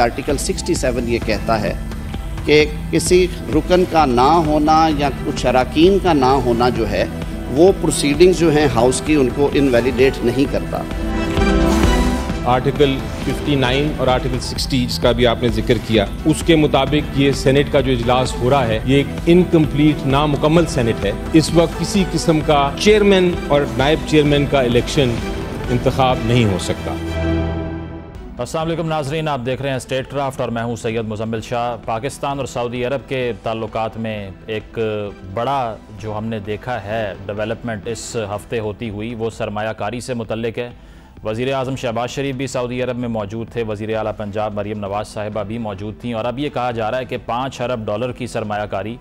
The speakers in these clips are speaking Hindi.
आर्टिकल 67 ये कहता है कि किसी रुकन का ना होना या कुछ अरकान का ना होना जो है वो प्रोसीडिंग्स जो हैं हाउस की उनको इनवैलिडेट नहीं करता। आर्टिकल 59 और आर्टिकल 60 जिसका भी आपने जिक्र किया, उसके मुताबिक ये सेनेट का जो इजलास हो रहा है ये एक इनकम्प्लीट नामुकम्मल सेनेट है। इस वक्त किसी किस्म का चेयरमैन और नायब चेयरमैन का इलेक्शन इंतखाब नहीं हो सकता। अस्सलाम वालेकुम नाजरीन, आप देख रहे हैं स्टेट क्राफ्ट और मैं हूं सैयद मुजम्मिल शाह। पाकिस्तान और सऊदी अरब के ताल्लुकात में एक बड़ा जो हमने देखा है डेवलपमेंट इस हफ्ते होती हुई वो सरमायाकारी से मुतल्लिक है। वज़ीर आज़म शहबाज शरीफ भी सऊदी अरब में मौजूद थे, वज़ीर आला पंजाब मरीम नवाज़ साहिबा भी मौजूद थी और अब ये कहा जा रहा है कि 5 अरब डॉलर की सरमायाकारी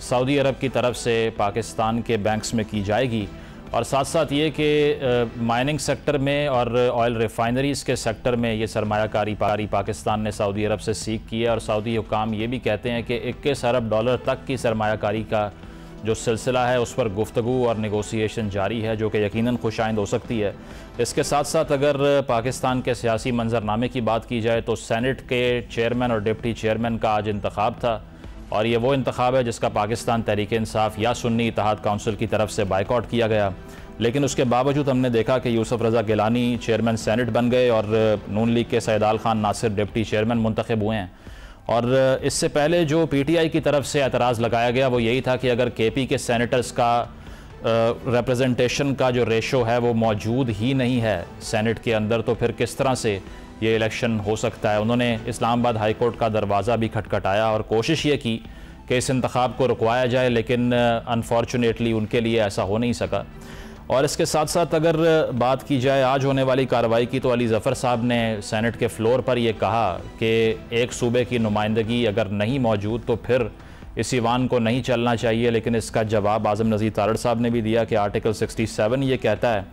सऊदी अरब की तरफ से पाकिस्तान के बैंक्स में की जाएगी। और साथ साथ ये कि माइनिंग सेक्टर में और ऑयल रिफाइनरीज़ के सेक्टर में ये सरमायाकारी पाकिस्तान ने सऊदी अरब से सीख की है। और सऊदी हुकाम ये भी कहते हैं कि 21 अरब डॉलर तक की सरमायाकारी का जो सिलसिला है उस पर गुफ्तगू और नेगोशिएशन जारी है, जो कि यकीनन खुशाइंद हो सकती है। इसके साथ साथ अगर पाकिस्तान के सियासी मंजरनामे की बात की जाए तो सेनेट के चेयरमैन और डिप्टी चेयरमैन का आज इंतखाब था और ये वो इंतखाब है जिसका पाकिस्तान तहरीक इंसाफ या सुन्नी इत्तेहाद काउंसिल की तरफ से बाइकआउट किया गया। लेकिन उसके बावजूद हमने देखा कि यूसुफ रज़ा गिलानी चेयरमैन सेनेट बन गए और नून लीग के सैयद आल खान नासिर डिप्टी चेयरमैन मुंतखब हुए हैं। और इससे पहले जो PTI की तरफ से एतराज़ लगाया गया वो यही था कि अगर KP के सेनेटर्स का रिप्रेजेंटेशन का जो रेशो है वो मौजूद ही नहीं है सेनेट के अंदर तो फिर किस तरह से ये इलेक्शन हो सकता है। उन्होंने इस्लामाबाद हाई कोर्ट का दरवाज़ा भी खटखटाया और कोशिश ये की कि इस इंतखाब को रुकवाया जाए, लेकिन अनफॉर्चुनेटली उनके लिए ऐसा हो नहीं सका। और इसके साथ साथ अगर बात की जाए आज होने वाली कार्रवाई की तो अली ज़फ़र साहब ने सेनेट के फ्लोर पर यह कहा कि एक सूबे की नुमाइंदगी अगर नहीं मौजूद तो फिर इस ईवान को नहीं चलना चाहिए। लेकिन इसका जवाब आज़म नज़ीर तारड़ साहब ने भी दिया कि आर्टिकल 67 ये कहता है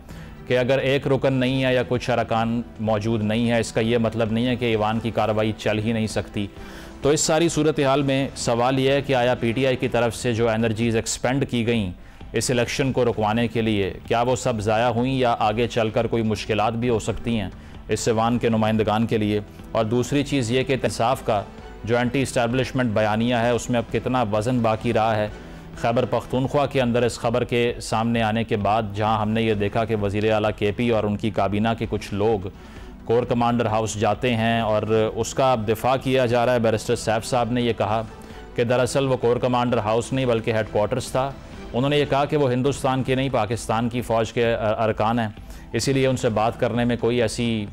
कि अगर एक रुकन नहीं है या कुछ अरकान मौजूद नहीं है इसका ये मतलब नहीं है कि ईवान की कार्रवाई चल ही नहीं सकती। तो इस सारी सूरत हाल में सवाल यह है कि आया PTI की तरफ से जो एनर्जीज़ एक्सपेंड की गई इस इलेक्शन को रुकवाने के लिए क्या वो सब ज़ाया हुई या आगे चलकर कोई मुश्किलात भी हो सकती हैं इस ईवान के नुमाइंदगान के लिए। और दूसरी चीज़ ये कि इंसाफ का जो एंटी इस्टेब्लिशमेंट बयानिया है उसमें अब कितना वज़न बाकी रहा है। खैबर पख्तूनख्वा के अंदर इस खबर के सामने आने के बाद जहाँ हमने ये देखा कि वज़ीर आला KP और उनकी काबीना के कुछ लोग कोर कमांडर हाउस जाते हैं और उसका अब दिफा किया जा रहा है। बैरिस्टर सैफ साहब ने यह कहा कि दरअसल वो कोर कमांडर हाउस नहीं बल्कि हेडक्वार्टर्स था। उन्होंने ये कहा कि वो हिंदुस्तान की नहीं पाकिस्तान की फ़ौज के अरकान हैं, इसीलिए उनसे बात करने में कोई ऐसी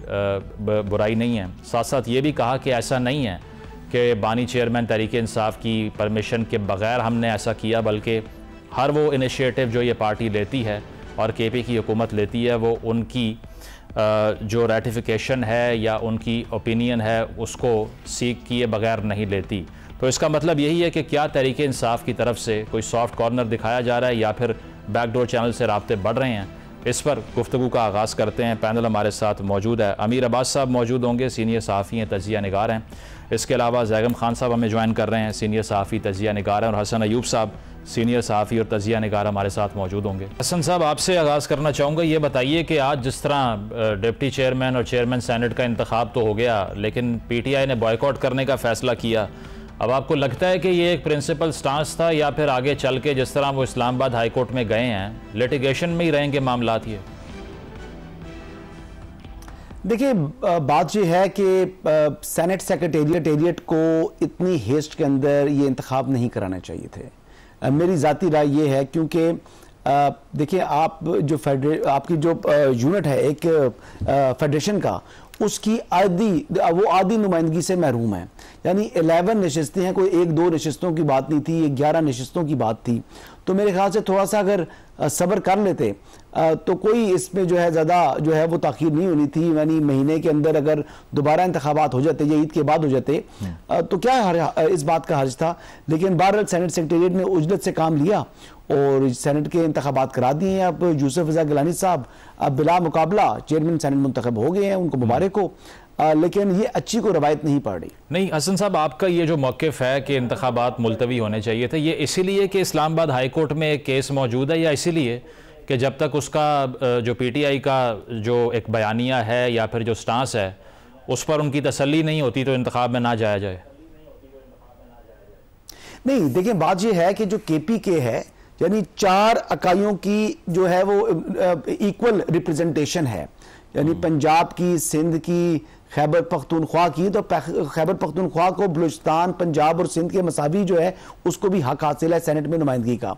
बुराई नहीं है। साथ साथ ये भी कहा कि ऐसा नहीं है कि बानी चेयरमैन तहरीक इंसाफ की परमिशन के बग़ैर हमने ऐसा किया, बल्कि हर वो इनिशिएटिव जो ये पार्टी लेती है और KP की हुकूमत लेती है वो उनकी जो रेटिफिकेशन है या उनकी ओपिनियन है उसको सीख किए बग़ैर नहीं लेती। तो इसका मतलब यही है कि क्या तहरीक इंसाफ की तरफ से कोई सॉफ्ट कॉर्नर दिखाया जा रहा है या फिर बैकडोर चैनल से राब्ते बढ़ रहे हैं। इस पर गुफ्तगू का आगाज़ करते हैं। पैनल हमारे साथ मौजूद है। अमीर अब्बास साहब मौजूद होंगे, सीनियर सहाफ़ी हैं, तजिया निगार हैं। इसके अलावा जैगम खान साहब हमें ज्वाइन कर रहे हैं, सीनियर सहाफ़ी तजिया निगार हैं। और हसन अयूब साहब सीनियर सहाफ़ी और तजिया निगार हमारे साथ मौजूद होंगे। हसन साहब आपसे आगाज़ करना चाहूँगा, ये बताइए कि आज जिस तरह डिप्टी चेयरमैन और चेयरमैन सेनेट का इंतखाब तो हो गया लेकिन PTI ने बॉयकॉट करने का फ़ैसला किया, अब आपको लगता है कि ये एक प्रिंसिपल स्टांस था या फिर आगे चल के जिस तरह वो इस्लामाबाद हाई कोर्ट में गए हैं लिटिगेशन में ही रहेंगे मामलात? ये देखिए, बात यह है कि सेनेट सेक्रेटेरिएट को इतनी हेस्ट के अंदर ये इंतखाब नहीं कराने चाहिए थे। मेरी ज़ाती राय ये है क्योंकि देखिए आप जो आपकी जो यूनिट है एक फेडरेशन का उसकी आधी नुमाइंदगी से महरूम है। यानी 11 नशिस्तें हैं, कोई 1-2 नशिस्तों की बात नहीं थी, 11 नशिस्तों की बात थी। तो मेरे ख्याल से थोड़ा सा अगर सब्र कर लेते तो कोई इसमें जो है ज़्यादा जो है वो ताख़ीर नहीं होनी थी। यानी महीने के अंदर अगर दोबारा इंतखाबात हो जाते या ईद के बाद हो जाते तो क्या इस बात का हर्ज था। लेकिन बहरहाल सेनेट सेक्रेटेरिएट ने उजलत से काम लिया और सेनेट के इंतखाबात करा दिए हैं। अब यूसुफ रज़ा गिलानी साहब अब बिला मुकाबला चेयरमैन सेनेट मुंतखब हो गए हैं, उनको मुबारक हो। लेकिन ये अच्छी को रवायत नहीं पड़ रही। नहीं हसन साहब, आपका ये जो मौक़िफ़ है कि इंतखाबात मुलतवी होने चाहिए थे, ये इसीलिए कि इस्लामाबाद हाई कोर्ट में एक केस मौजूद है या इसीलिए कि जब तक उसका जो PTI का जो एक बयानिया है या फिर जो स्टांस है उस पर उनकी तसल्ली नहीं होती तो इंतखाब में ना जाया जाए? नहीं, देखिए बात यह है कि जो KPK है, यानी 4 इकाइयों की जो है वो इक्वल रिप्रेजेंटेशन है, यानी पंजाब की, सिंध की, खैबर पख्तूनख्वा की, तो खैबर पख्तूनख्वा को बलूचिस्तान, पंजाब और सिंध के मसावी जो है उसको भी हक हासिल है सेनेट में नुमाइंदगी का।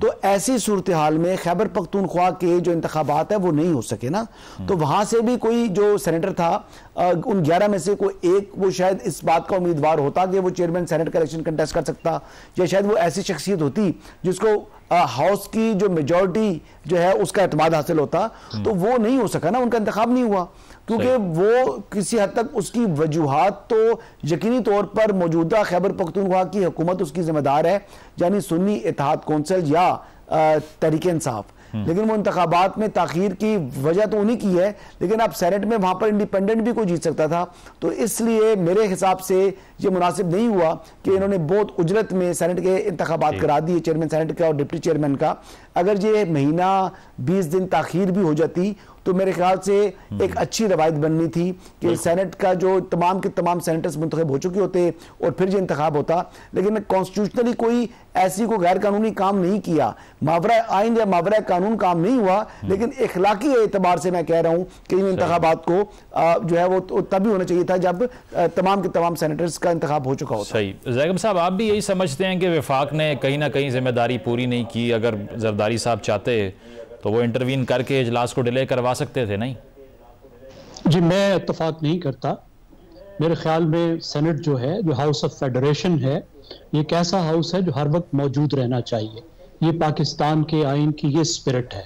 तो ऐसी सूरत हाल में खैबर पख्तूनख्वा के जो इंतखाबात है वो नहीं हो सके ना, तो वहां से भी कोई जो सेनेटर था उन 11 में से कोई एक वो शायद इस बात का उम्मीदवार होता कि वो चेयरमैन सेनेट का इलेक्शन कंटेस्ट कर सकता, या शायद वो ऐसी शख्सियत होती जिसको हाउस की जो मेजॉरिटी जो है उसका एतमाद हासिल होता। तो वो नहीं हो सका ना, उनका इंतखाब नहीं हुआ, क्योंकि वो किसी हद तक उसकी वजूहात तो यकीनी तौर पर मौजूदा खैबर पख्तूनख्वा की हुकूमत उसकी जिम्मेदार है, यानी सुन्नी इत्तेहाद कौंसिल या तहरीक इंसाफ, लेकिन वो इंतखाबात में ताखीर की वजह तो उन्हीं की है, लेकिन अब सेनेट में वहां पर इंडिपेंडेंट भी कोई जीत सकता था। तो इसलिए मेरे हिसाब से ये मुनासिब नहीं हुआ कि इन्होंने बहुत उजरत में सेनेट के इंतखाबात करा दिए, चेयरमैन सेनेट का और डिप्टी चेयरमैन का। अगर ये महीना 20 दिन ताखीर भी हो जाती तो मेरे ख्याल से एक अच्छी रवायत बननी थी कि सेनेट का जो तमाम के तमाम सेनेटर्स मुंतखब हो चुके होते और फिर ये इंतखाब होता, लेकिन कॉन्स्टिट्यूशनली कोई ऐसी को गैर कानूनी काम नहीं किया, मावरा आइन या मावरा कानून काम नहीं हुआ, लेकिन इखलाकी एतबार से मैं कह रहा हूं कि इन इंतखाबात को जो है वो तभी होना चाहिए था जब तमाम के तमाम सेनेटर्स का इंतखाब हो चुका होता। सही। ज़ैगम साहब, आप भी यही समझते हैं कि वफाक ने कहीं ना कहीं जिम्मेदारी पूरी नहीं की? अगर जरदारी साहब चाहते तो वो इंटरवीन करके इजलास को डिले करवा सकते थे, नहीं? जी, मैं इत्तफाक नहीं करता। मेरे ख्याल में सेनेट जो है, जो हाउस ऑफ फेडरेशन है, ये एक ऐसा हाउस है जो हर वक्त मौजूद रहना चाहिए। ये पाकिस्तान के आइन की ये स्पिरिट है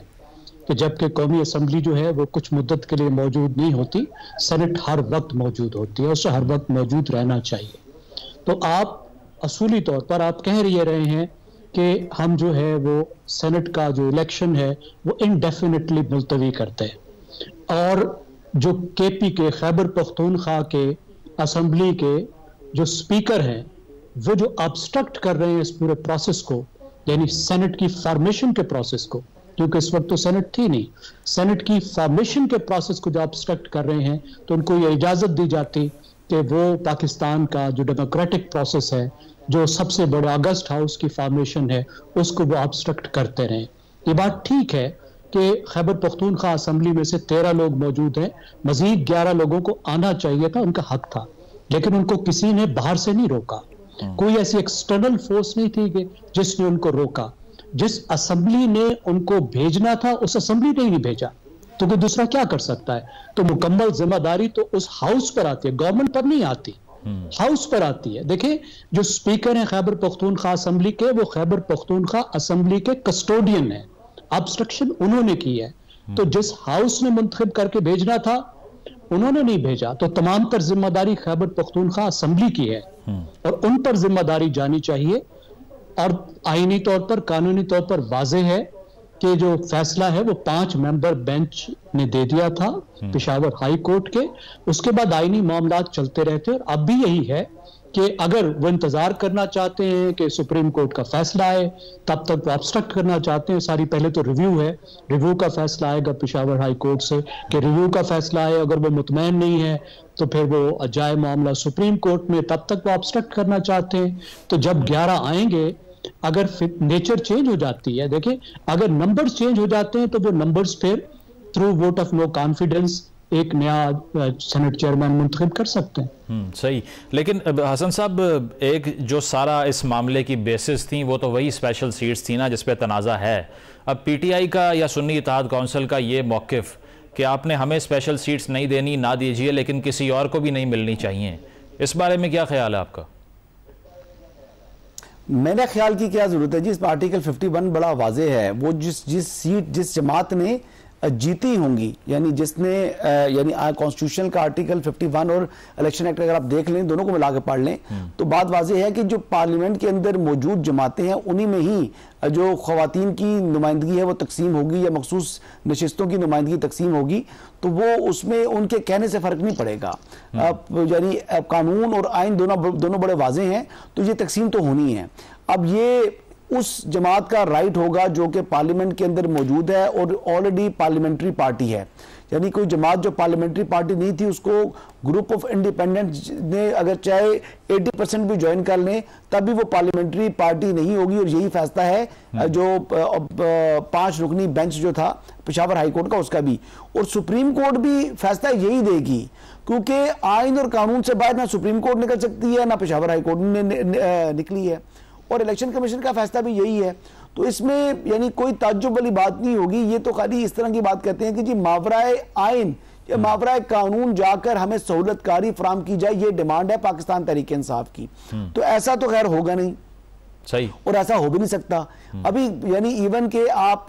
कि जबकि कौमी असम्बली जो है वो कुछ मुद्दत के लिए मौजूद नहीं होती, सेनेट हर वक्त मौजूद होती है, उसे हर वक्त मौजूद रहना चाहिए। तो आप असूली तौर पर आप कह रहे हैं कि हम जो है वो सेनेट का जो इलेक्शन है वो इनडेफिनेटली मुलतवी करते हैं, और जो KPK खैबर पख्तूनख्वा के असम्बली के जो स्पीकर हैं वो जो ऑब्स्ट्रक्ट कर रहे हैं इस पूरे प्रोसेस को, यानी सेनेट की फॉर्मेशन के प्रोसेस को, क्योंकि इस वक्त तो सेनेट थी नहीं, सेनेट की फॉर्मेशन के प्रोसेस को जो ऑब्स्ट्रक्ट कर रहे हैं, तो उनको ये इजाज़त दी जाती कि वो पाकिस्तान का जो डेमोक्रेटिक प्रोसेस है, जो सबसे बड़े अगस्त हाउस की फॉर्मेशन है, उसको वो ऑब्स्ट्रक्ट करते रहें। ये बात ठीक है कि खैबर पख्तूनख्वा असम्बली में से 13 लोग मौजूद हैं, मजीद 11 लोगों को आना चाहिए था, उनका हक था, लेकिन उनको किसी ने बाहर से नहीं रोका, कोई ऐसी एक्सटर्नल फोर्स नहीं थी कि जिसने उनको रोका। जिस असम्बली ने उनको भेजना था उस असम्बली ने ही नहीं भेजा, तो कोई दूसरा क्या कर सकता है? तो मुकम्मल जिम्मेदारी तो उस हाउस पर आती है, गवर्नमेंट पर नहीं आती, हाउस पर आती है। देखिए, जो स्पीकर हैं खैबर पख्तूनख्वा असम्बली के, वो खैबर पख्तूनख्वा असम्बली के कस्टोडियन है, ऑब्स्ट्रक्शन उन्होंने की है। तो जिस हाउस ने मुंतखब करके भेजना था उन्होंने नहीं भेजा, तो तमाम पर जिम्मेदारी खैबर पख्तूनख्वा असम्बली की है और उन पर जिम्मेदारी जानी चाहिए। और आईनी तौर पर, कानूनी तौर पर वाज़ेह है कि जो फैसला है वो 5 मेंबर बेंच ने दे दिया था पेशावर हाई कोर्ट के। उसके बाद आईनी मामलात चलते रहते, और अब भी यही है कि अगर वो इंतजार करना चाहते हैं कि सुप्रीम कोर्ट का फैसला आए, तब तक वो ऑब्स्ट्रक्ट करना चाहते हैं। सारी पहले तो रिव्यू है, रिव्यू का फैसला आएगा पेशावर हाई कोर्ट से कि रिव्यू का फैसला आए, अगर वो मुतमैन नहीं है तो फिर वो जाए मामला सुप्रीम कोर्ट में, तब तक वो ऑब्स्ट्रक्ट करना चाहते हैं। तो जब 11 आएंगे, अगर नेचर चेंज हो जाती है, देखिए अगर नंबर्स चेंज हो जाते हैं तो वो नंबर्स फिर through vote of no confidence एक नया सेनेट चेयरमैन मुंतखब कर सकते हैं। सही। लेकिन हसन साहब, एक जो सारा इस मामले की बेसिस थी वो तो वही स्पेशल सीट्स थी ना जिस पे तनाज़ा है। अब PTI का या सुन्नी इत्तेहाद कौंसिल का ये मौक़िफ़ कि आपने हमें स्पेशल सीट्स नहीं देनी, ना दीजिए, लेकिन किसी और को भी नहीं मिलनी चाहिए, इस बारे में क्या ख्याल है आपका? मेरे ख्याल की क्या जरूरत है जी, इस आर्टिकल 51 बड़ा वाज़ेह है। वो जिस सीट जिस जमात ने जीती होंगी, यानी जिसने यानी कॉन्स्टिट्यूशन का आर्टिकल 51 और इलेक्शन एक्ट अगर आप देख लें, दोनों को मिला के पढ़ लें, तो बात वाज़ेह है कि जो पार्लियामेंट के अंदर मौजूद जमातें हैं उन्हीं में ही जो ख़वातीन की नुमाइंदगी है वो तकसीम होगी या मखसूस नशिस्तों की नुमाइंदगी तकसीम होगी, तो वो उसमें उनके कहने से फ़र्क नहीं पड़ेगा। यानी कानून और आइन दोनों बड़े वाज़ेह हैं, तो ये तकसीम तो होनी है। अब ये उस जमात का राइट होगा जो कि पार्लियामेंट के अंदर मौजूद है और ऑलरेडी पार्लियामेंट्री पार्टी है। यानी कोई जमात जो पार्लियामेंट्री पार्टी नहीं थी उसको ग्रुप ऑफ इंडिपेंडेंट्स ने अगर चाहे 80% भी ज्वाइन कर लें तब भी वो पार्लियामेंट्री पार्टी नहीं होगी। और यही फैसला है जो 5 रुकनी बेंच जो था पेशावर हाई कोर्ट का उसका भी, और सुप्रीम कोर्ट भी फैसला यही देगी क्योंकि आइन और कानून से बाहर ना सुप्रीम कोर्ट निकल सकती है ना पेशावर हाई कोर्ट ने निकली है, और इलेक्शन कमीशन का फैसला भी यही है। तो इसमें यानी कोई ताज्जुब वाली बात नहीं होगी। ये तो खाली इस तरह की बात कहते हैं कि जी मावराए आइन या मावराए कानून जाकर हमें सहूलतकारी फराम की जाए, ये डिमांड है पाकिस्तान तहरीक इंसाफ की। तो ऐसा तो खैर होगा नहीं, सही, और ऐसा हो भी नहीं सकता। अभी यानी इवन के आप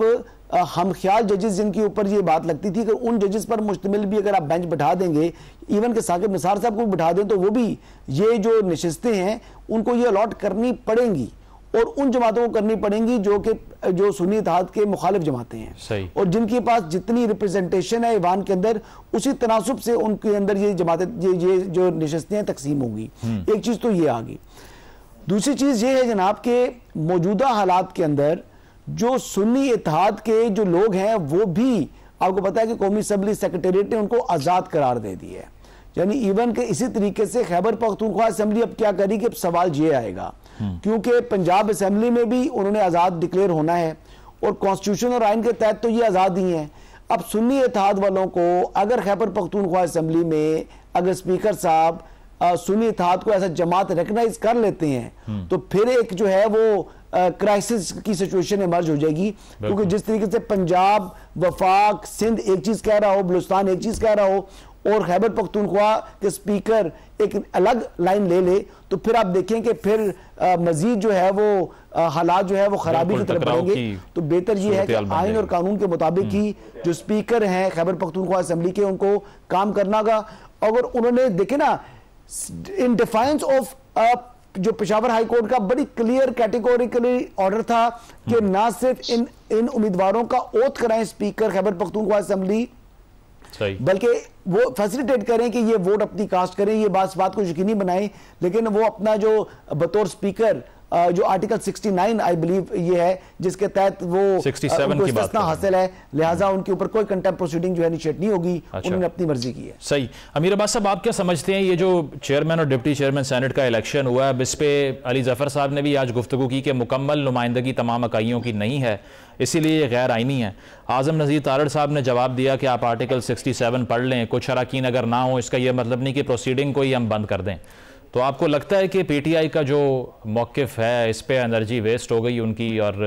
हम ख्याल जजेस जिनके ऊपर ये बात लगती थी कि उन जजेस पर मुश्तमिल भी अगर आप बेंच बैठा देंगे, इवन के साकिब निसार साहब को बिठा दें, तो वो भी ये जो नशिस्तें हैं उनको ये अलॉट करनी पड़ेंगी और उन जमातों को करनी पड़ेंगी जो सुन्नी इत्तेहाद के मुखालिफ जमातें हैं। सही। और जिनके पास जितनी रिप्रेजेंटेशन है ईवान के अंदर उसी तनासुब से उनके अंदर ये जमातें ये जो नशिस्तें तकसीम होंगी। एक चीज तो ये आ गई। दूसरी चीज ये है जनाब के मौजूदा हालात के अंदर जो सुन्नी इत्तेहाद के जो लोग हैं वो भी आपको पता है कि कौमी असम्बली सेक्रेटेरिएट ने उनको आजाद करार दे दिया है। यानी इवन के इसी तरीके से खैबर पख्तूनख्वा असेंबली अब क्या करी कि अब सवाल ये आएगा क्योंकि पंजाब असेंबली में भी उन्होंने आजाद डिक्लेयर होना है और कॉन्स्टिट्यूशन और आइन के तहत तो ये आजाद ही है। अब सुन्नी इत्तेहाद वालों को अगर खैबर पख्तूनख्वा असेंबली में अगर स्पीकर साहब सुन्नी इत्तेहाद को ऐसा जमात रिकग्नाइज कर लेते हैं तो फिर एक जो है वो क्राइसिस की सिचुएशन इमर्ज हो जाएगी, क्योंकि जिस तरीके से पंजाब, वफाक, सिंध एक चीज कह रहा हो, बलूचिस्तान एक चीज कह रहा हो और खैबर पख्तूनख्वा के स्पीकर एक अलग लाइन ले ले तो फिर आप देखें कि फिर मजीद जो है वो हालात जो है वो खराबी की तरफ बढ़ेंगे। तो बेहतर ये है कि आइन और कानून के मुताबिक ही जो स्पीकर हैं खैबर पख्तूनख्वा असेंबली के उनको काम करना होगा। अगर उन्होंने देखे ना इन डिफाइंस ऑफ जो पेशावर हाई कोर्ट का बड़ी क्लियर कैटेगोरिकली ऑर्डर था कि ना सिर्फ इन उम्मीदवारों का ओथ कराएं स्पीकर खैबर पख्तूनख्वा असेंबली, बल्कि वो फैसिलिटेट करें कि ये वोट अपनी कास्ट करें, ये बात को यकीनी बनाएं, लेकिन वो अपना जो बतौर स्पीकर जो आर्टिकल 69 आई बिलीव ये है जिसके तहत वो 67 की बात हासिल है, लिहाजा उनके ऊपर कोई कंटेम्प्ट प्रोसीडिंग जो है इनिशिएट नहीं होगी। अच्छा। उन्होंने अपनी मर्जी की है। सही। अमीर अब्बास साहब आप क्या समझते हैं ये जो चेयरमैन और डिप्टी चेयरमैन सेनेट का इलेक्शन हुआ है, इस पे अली जफर साहब ने भी आज गुफ्तगू की कि मुकम्मल नुमाइंदगी तमाम इकाइयों की नहीं है, इसीलिए ये गैर आइनी है। आजम नज़ीर तारड़ साहब ने जवाब दिया कि आप आर्टिकल 67 पढ़ लें, कुछ अरकान अगर ना हो इसका यह मतलब नहीं कि प्रोसीडिंग को ही हम बंद कर दें। तो आपको लगता है कि पीटीआई का जो मौक़िफ़ है इस पे एनर्जी वेस्ट हो गई उनकी और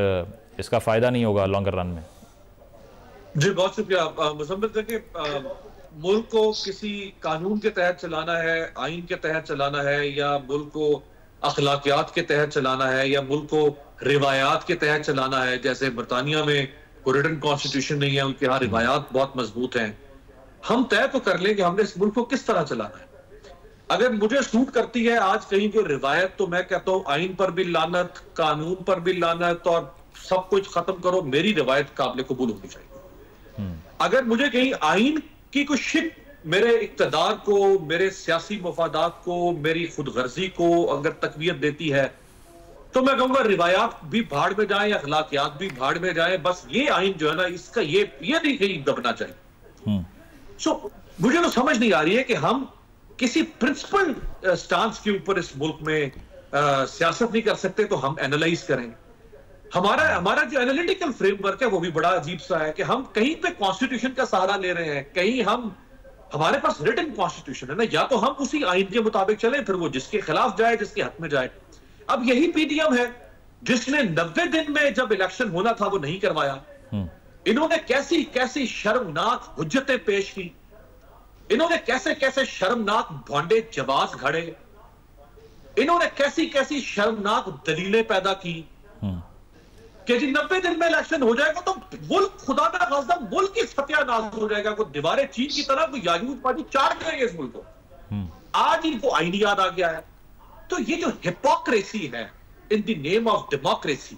इसका फ़ायदा नहीं होगा लॉन्गर रन में? जी बहुत शुक्रिया मुसम्मिल। देखिए मुल्क को किसी कानून के तहत चलाना है, आइन के तहत चलाना है, या मुल्क को अखलाकियात के तहत चलाना है, या मुल्क को रिवायात के तहत चलाना है। जैसे बरतानिया में कोई रिटन कॉन्स्टिट्यूशन नहीं है, उनके यहाँ रिवायात बहुत मजबूत हैं। हम तय तो कर लें कि हमने इस मुल्क को किस तरह चलाना है। अगर मुझे सूट करती है आज कहीं कोई रिवायत तो मैं कहता हूं आइन पर भी लानत, कानून पर भी लानत और सब कुछ खत्म करो, मेरी रिवायत काबिल कबूल होनी चाहिए। अगर मुझे कहीं आइन की कोई शिक मेरे इक्तदार को, मेरे सियासी मफादात को, मेरी खुदगर्जी को अगर तकवीत देती है तो मैं कहूंगा रिवायात भी भाड़ में जाए या अखलाकियात भी भाड़ में जाए, बस ये आइन जो है ना इसका ये नहीं कहीं दबना चाहिए। सो मुझे तो समझ नहीं आ रही है कि हम किसी प्रिंसिपल स्टांस के ऊपर इस मुल्क में सियासत नहीं कर सकते तो हम एनालाइज करें। हमारा जो एनालिटिकल फ्रेमवर्क है वो भी बड़ा अजीब सा है कि हम कहीं पे कॉन्स्टिट्यूशन का सहारा ले रहे हैं, कहीं हमारे पास रिटन कॉन्स्टिट्यूशन है ना, या तो हम उसी आइन के मुताबिक चले, फिर वो जिसके खिलाफ जाए, जिसके हक में जाए। अब यही पीडीएम है जिसने 90 दिन में जब इलेक्शन होना था वो नहीं करवाया। इन्होंने कैसी कैसी शर्मनाक हुज्जतें पेश की, इन्होंने कैसे कैसे शर्मनाक भोंडे जवाब घड़े, इन्होंने कैसी कैसी शर्मनाक दलीलें पैदा की कि जी 90 दिन में इलेक्शन हो जाएगा तो मुल्क खुदा ना खास्ता मुल्क की सत्यानाश हो जाएगा, कोई दीवारें चीन की तरह कोई याजूज पार्टी चार करेंगे इस मुल्क को। आज इनको आईन याद आ गया है। तो ये जो हिपोक्रेसी है in the name of democracy,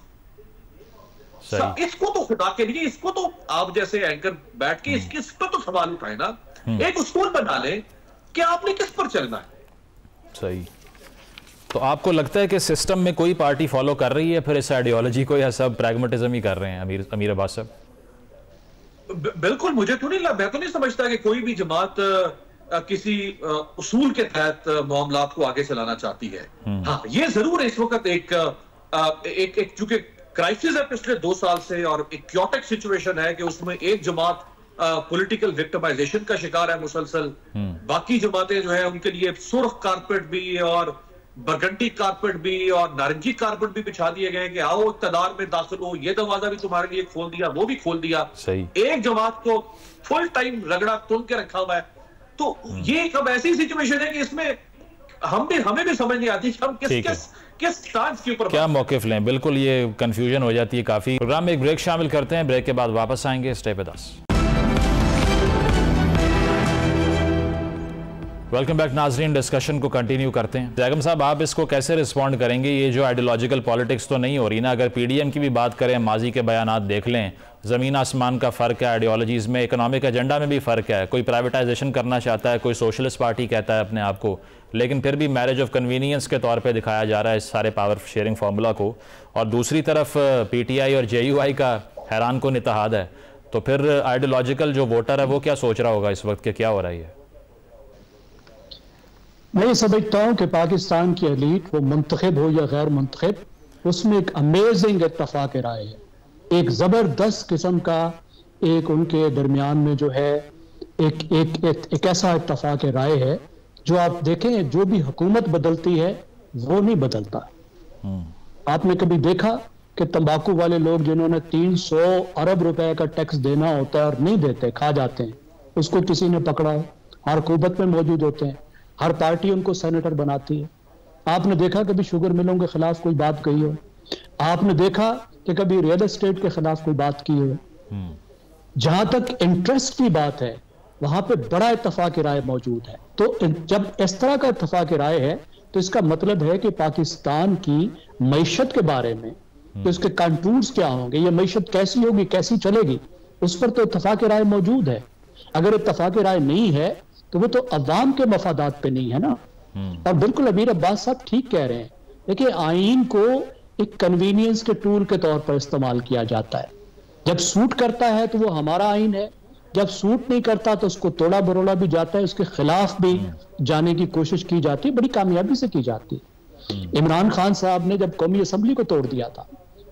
इसको तो खुदा के लिए, इसको तो आप जैसे एंकर बैठ के इस पर तो सवाल उठाए ना, एक उसूल बना ले कि आपने किस पर चलना है। सही। तो आपको लगता है कि सिस्टम में कोई पार्टी फॉलो कर रही है फिर इस आइडियोलॉजी को, या सब प्रैग्मेटिज्म ही कर रहे हैं? अमीर अब्बास साहब, बिल्कुल, मुझे तो नहीं लगता, मैं तो नहीं समझता कि कोई भी जमात किसी उसूल के तहत मामलात को आगे चलाना चाहती है। हाँ, ये जरूर है इस वक्त एक चूंकि क्राइसिस है पिछले 2 साल से और एक क्योटिक सिचुएशन है कि उसमें एक जमात पॉलिटिकल विक्टिमाइजेशन का शिकार है मुसलसल, बाकी जमातें जो है उनके लिए सुर्ख कारपेट भी और बरगंडी कारपेट भी और नारंगी कारपेट भी बिछा दिए गए कि आओ इक़्तिदार में दाखिल हो, ये दरवाजा भी तुम्हारे लिए खोल दिया, वो भी खोल दिया। सही। एक जमात को फुल टाइम रगड़ा तुन के रखा हुआ है। तो ये एक अब ऐसी सिचुएशन है कि इसमें हमें भी समझ नहीं आती कि हम किस स्टांस के ऊपर क्या मौक़िफ़ लें। बिल्कुल, ये कंफ्यूजन हो जाती है काफी। प्रोग्राम में एक ब्रेक शामिल करते हैं, ब्रेक के बाद वापस आएंगे। Stay with us. Welcome back नाजरीन, डिस्कशन को कंटिन्यू करते हैं। जैगम साहब, आप इसको कैसे रिस्पॉन्ड करेंगे? ये जो आइडियोलॉजिकल पॉलिटिक्स तो नहीं हो रही ना? अगर पीडीएम की भी बात करें, माजी के बयानात देख लें, ज़मीन आसमान का फ़र्क है आइडियोलॉजीज़ में, इकोनॉमिक एजेंडा में भी फ़र्क है। कोई प्राइवेटाइजेशन करना चाहता है, कोई सोशलिस्ट पार्टी कहता है अपने आप को, लेकिन फिर भी मैरिज ऑफ कन्वीनियंस के तौर पर दिखाया जा रहा है इस सारे पावर शेयरिंग फार्मूला को। और दूसरी तरफ पीटीआई और जेयूआई का हैरान कुन इत्तेहाद है। तो फिर आइडियोलॉजिकल जो वोटर है वो क्या सोच रहा होगा इस वक्त के क्या हो रहा है? मैं समझता हूँ कि पाकिस्तान की एलीट, वो मुंतखब हो या गैर मुंतखब, उसमें एक अमेजिंग इत्तफाक राय है, एक ज़बरदस्त किस्म का एक उनके दरमियान में जो है एक ऐसा इत्तफाक राय है जो आप देखें, जो भी हुकूमत बदलती है वो नहीं बदलता। आपने कभी देखा कि तंबाकू वाले लोग जिन्होंने 300 अरब रुपए का टैक्स देना होता है और नहीं देते, खा जाते हैं, उसको किसी ने पकड़ा हो? हर हुकूमत में मौजूद होते हैं, हर पार्टी उनको सेनेटर बनाती है। आपने देखा कभी शुगर मिलों के खिलाफ कोई बात कही हो? आपने देखा कि कभी रियल एस्टेट के खिलाफ कोई बात की हो? जहां तक इंटरेस्ट की बात है वहां पे बड़ा इत्तफाक राय मौजूद है। तो जब इस तरह का इत्तफाक राय है तो इसका मतलब है कि पाकिस्तान की मईशत के बारे में तो इसके कंटूर्स क्या होंगे, ये मईशत कैसी होगी, कैसी चलेगी, उस पर तो इत्तफाक राय मौजूद है। अगर इत्तफाक राय नहीं है तो वो तो अवाम के मफादात पे नहीं है ना। और बिल्कुल अमीर अब्बास साहब ठीक कह रहे हैं। देखिए, आईन को एक कन्वीनियंस के टूल के तौर पर इस्तेमाल किया जाता है। जब सूट करता है तो वो हमारा आईन है, जब सूट नहीं करता तो उसको तोड़ा बरोड़ा भी जाता है, उसके खिलाफ भी जाने की कोशिश की जाती है, बड़ी कामयाबी से की जाती है। इमरान खान साहब ने जब कौमी असम्बली को तोड़ दिया था,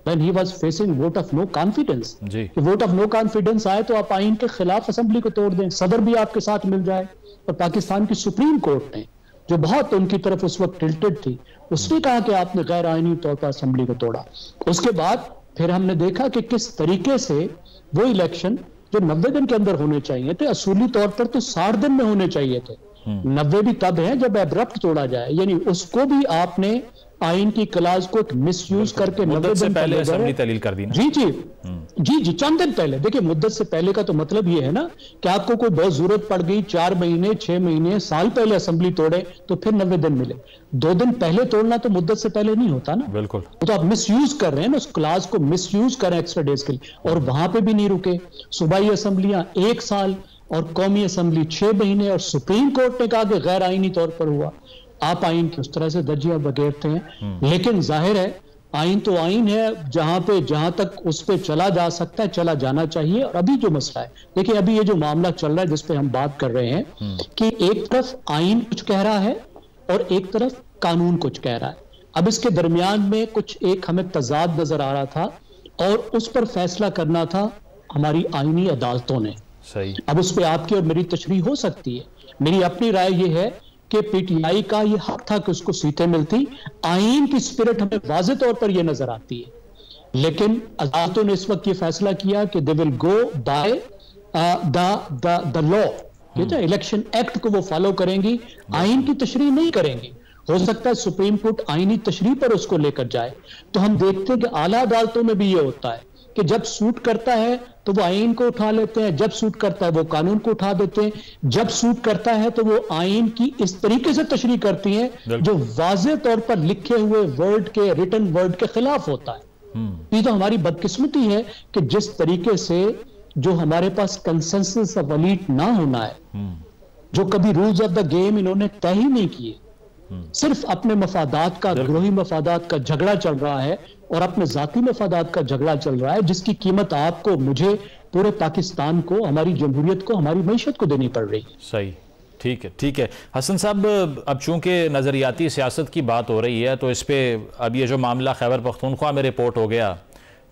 when he was facing vote of no confidence, vote of no confidence आए तो आप आईन के खिलाफ असम्बली को तोड़ दें, सदर भी आपके साथ मिल जाए। और पाकिस्तान की सुप्रीम कोर्ट ने, जो बहुत उनकी तरफ उस वक्त टिल्टेड थी, उसने कहा कि आपने गैर आईनी तौर पर असम्बली को तोड़ा। उसके बाद फिर हमने देखा कि किस तरीके से वो इलेक्शन जो 90 दिन के अंदर होने चाहिए थे, असूली तौर पर तो 60 दिन में होने चाहिए थे, 90 भी तब है जब एब्रप्ट तोड़ा जाए, यानी उसको भी आपने आइन की क्लास को मिसयूज करके 90 दिन पहले असेंबली तहलील कर दी ना। जी चंद दिन पहले। देखिए, मुद्दत से पहले का तो मतलब ये है ना कि आपको कोई बहुत जरूरत पड़ गई, 4 महीने 6 महीने साल पहले असेंबली तोड़े तो फिर 90 दिन मिले। 2 दिन पहले तोड़ना तो मुद्दत से पहले नहीं होता ना। बिल्कुल। तो आप मिसयूज कर रहे हैं ना, उस क्लास को मिसयूज करें एक्स्ट्रा डेज के लिए। और वहां पर भी नहीं रुके, सूबाई असेंबलियां 1 साल और कौमी असेंबली 6 महीने, और सुप्रीम कोर्ट ने कहा कि गैर आईनी तौर पर हुआ। आप आइन की उस तरह से दर्जिया बगैरते हैं, लेकिन जाहिर है आइन तो आइन है, जहां तक उस पर चला जा सकता है चला जाना चाहिए। और अभी जो मसला है, देखिए अभी ये जो मामला चल रहा है जिस पे हम बात कर रहे हैं कि एक तरफ आइन कुछ कह रहा है और एक तरफ कानून कुछ कह रहा है। अब इसके दरमियान में कुछ एक हमें तजाद नजर आ रहा था और उस पर फैसला करना था हमारी आइनी अदालतों ने। सही। अब उस पर आपकी और मेरी तशरीह हो सकती है। मेरी अपनी राय यह है कि पीटीआई का ये हक था कि उसको सीटें मिलती। आईन की स्पिरिट हमें वाज़े तौर पर यह नजर आती है, लेकिन अदालतों ने इस वक्त ये फैसला किया कि they will go by the law, election act को वो फॉलो करेंगी, आईन की तशरीह नहीं करेंगी। हो सकता है सुप्रीम कोर्ट आईनी तशरीह पर उसको लेकर जाए। तो हम देखते हैं कि आला अदालतों में भी ये होता है कि जब सूट करता है तो वो आइन को उठा लेते हैं, जब सूट करता है वो कानून को उठा देते हैं, जब सूट करता है तो वो आइन की इस तरीके से तशरीह करती हैं जो वाज़े तौर पर लिखे हुए वर्ड के, रिटन वर्ड के खिलाफ होता है। ये तो हमारी बदकिस्मती है कि जिस तरीके से जो हमारे पास कंसेंसस ऑफ एलीट ना होना है, जो कभी रूल्स ऑफ द गेम इन्होंने तय ही नहीं किए, सिर्फ अपने मफादात का, ग्रोही मफादात का झगड़ा चल रहा है और अपने जाती मफादात का झगड़ा चल रहा है, जिसकी कीमत आपको, मुझे, पूरे पाकिस्तान को, हमारी जमहूरियत को, हमारी मईशत को देनी पड़ रही है। सही, ठीक है, ठीक है। हसन साहब, अब चूंकि नज़रियाती सियासत की बात हो रही है तो इस पर अब ये जो मामला खैबर पख्तूनख्वा में रिपोर्ट हो गया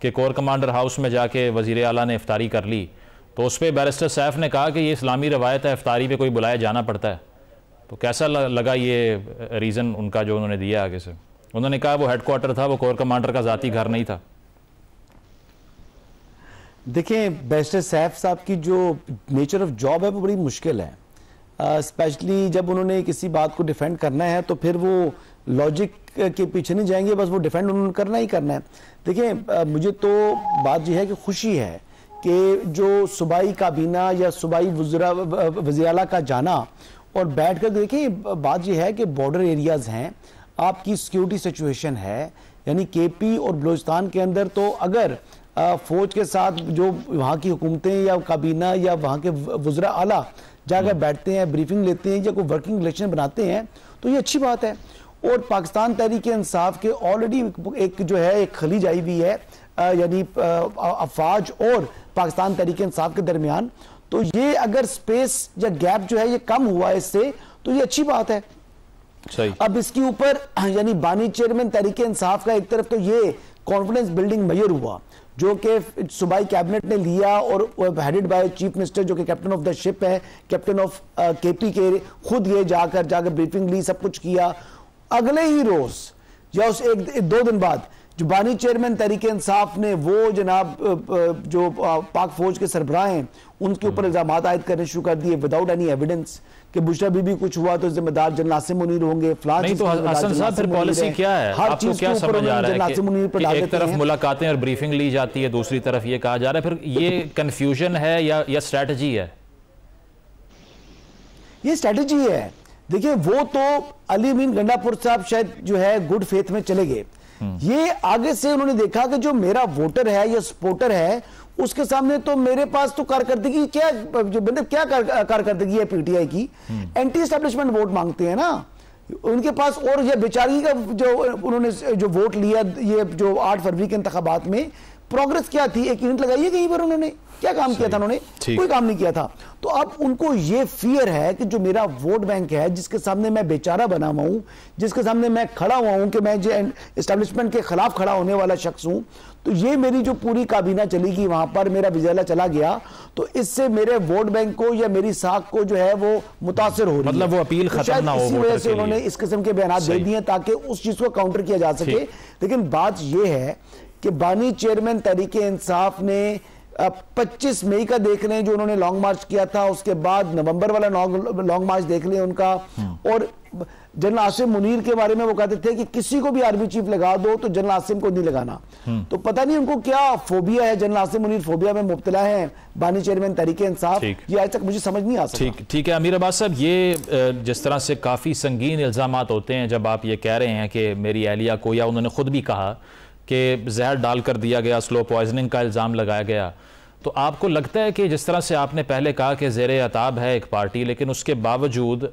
कि कोर कमांडर हाउस में जाके वज़ीर आला ने इफ्तारी कर ली, तो उस पर बैरिस्टर सैफ ने कहा कि ये इस्लामी रवायत है, इफ्तारी पे कोई बुलाया जाना पड़ता है। तो कैसा लगा ये रीज़न उनका जो उन्होंने दिया आगे से? उन्होंने कहा वो हेडक्वार्टर था, वो कोर कमांडर का ज़ाती घर नहीं था। देखें, बैरिस्टर सैफ साहब की जो नेचर ऑफ जॉब है वो बड़ी मुश्किल है, स्पेशली जब उन्होंने किसी बात को डिफेंड करना है तो फिर वो लॉजिक के पीछे नहीं जाएंगे, बस वो डिफेंड उन्होंने करना ही करना है। देखिए, मुझे तो बात यह है कि खुशी है कि जो सूबाई काबीना या सूबाई वज़ीर आला का जाना और बैठ कर देखिए, बात यह है कि बॉर्डर एरियाज़ हैं, आपकी सिक्योरिटी सिचुएशन है, यानी केपी और बलूचिस्तान के अंदर तो अगर फौज के साथ जो वहाँ की हुकूमतें या काबीना या वहाँ के वज़ीर आला जाकर बैठते हैं, ब्रीफिंग लेते हैं या कोई वर्किंग रिलेशन बनाते हैं तो ये अच्छी बात है। और पाकिस्तान तहरीक इंसाफ के ऑलरेडी एक जो है एक खलीज आई हुई है, यानी अफवाज और पाकिस्तान तहरीक इंसाफ के दरमियान, तो ये अगर स्पेस या गैप जो है ये कम हुआ है इससे, तो ये अच्छी बात है। सही। अब इसके ऊपर यानी बानी चेयरमैन तहरीक इंसाफ का एक तरफ तो ये कॉन्फिडेंस बिल्डिंग मेजर हुआ जो कि सूबाई कैबिनेट ने लिया और हेडेड बाय चीफ मिनिस्टर जो कि कैप्टन ऑफ द शिप है, कैप्टन ऑफ केपी के, खुद ये जाकर ब्रीफिंग ली, सब कुछ किया। अगले ही रोज या उस एक दो दिन बाद जो बानी चेयरमैन तहरीक इंसाफ ने वो जनाब जो पाक फौज के सरबराह हैं उनके ऊपर इल्जाम आयद करने शुरू कर दिए विदाउट एनी एविडेंस कि बुशरा बीबी कुछ हुआ तो जिम्मेदार जनरल नासिम मुनीर होंगे, फलां। नहीं तो हसन साहब, फिर पॉलिसी क्या है? आपको क्या समझ आ रहा है कि एक तरफ मुलाकातें और ब्रीफिंग ली जाती है, दूसरी तरफ ये कहा जा रहा है, फिर ये कंफ्यूजन है या स्ट्रेटजी है? ये स्ट्रेटजी है। देखिए, वो तो अली अमीन गंडापुर साहब शायद जो है गुड फेथ में चले गए, ये आगे से उन्होंने देखा कि जो मेरा वोटर है या सपोर्टर है उसके सामने तो मेरे पास तो कारकर्दगी क्या, मतलब क्या कारकर्दगी है पीटीआई की, एंटी एस्टैब्लिशमेंट वोट मांगते हैं ना उनके पास। और ये बेचारी का जो उन्होंने जो वोट लिया ये जो 8 फरवरी के इंतखाबात में, प्रोग्रेस क्या थी? एक यूनिट लगाई है कहीं पर? उन्होंने क्या काम किया था? उन्होंने कोई काम नहीं किया था। तो अब उनको ये फियर है कि जो मेरा वोट बैंक है, जिसके सामने मैं बेचारा बना हुआ हूं, जिसके सामने मैं खड़ा हुआ हूं कि मैं जो एस्टैब्लिशमेंट के खिलाफ खड़ा होने वाला शख्स हूं, तो ये मेरी जो पूरी काबीना चली गई वहां पर, मेरा विजयला चला गया, तो इससे मेरे वोट बैंक को या मेरी साख को जो है वो मुतासिर हो रही है। मतलब वो अपील खत्म ना हो, इसी वजह से उन्होंने इस किस्म के बयान दे दिए ताकि उस चीज को काउंटर किया जा सके। लेकिन बात यह है कि बानी चेयरमैन तहरीक इंसाफ ने 25 मई का देख लें जो उन्होंने लॉन्ग मार्च किया था, उसके बाद नवंबर वाला लॉन्ग मार्च देख लें उनका, और जनरल आसिम मुनीर के बारे में वो कहते थे कि किसी को भी आर्मी चीफ लगा दो तो जनरल आसिम को नहीं लगाना। तो पता नहीं उनको क्या फोबिया है, जनरल आसिम मुनीर फोबिया में मुब्तला है बानी चेयरमैन तहरीक इंसाफ, ये आज तक मुझे समझ नहीं आ सका। ठीक है अमीर अब्बास साहब, ये जिस तरह से काफ़ी संगीन इल्ज़ामात होते हैं जब आप ये कह रहे हैं कि मेरी अहलिया को, या उन्होंने खुद भी कहा कि जहर डाल कर दिया गया, स्लो पॉइजनिंग का इल्ज़ाम लगाया गया, तो आपको लगता है कि जिस तरह से आपने पहले कहा कि ज़ेरे अताब है एक पार्टी, लेकिन उसके बावजूद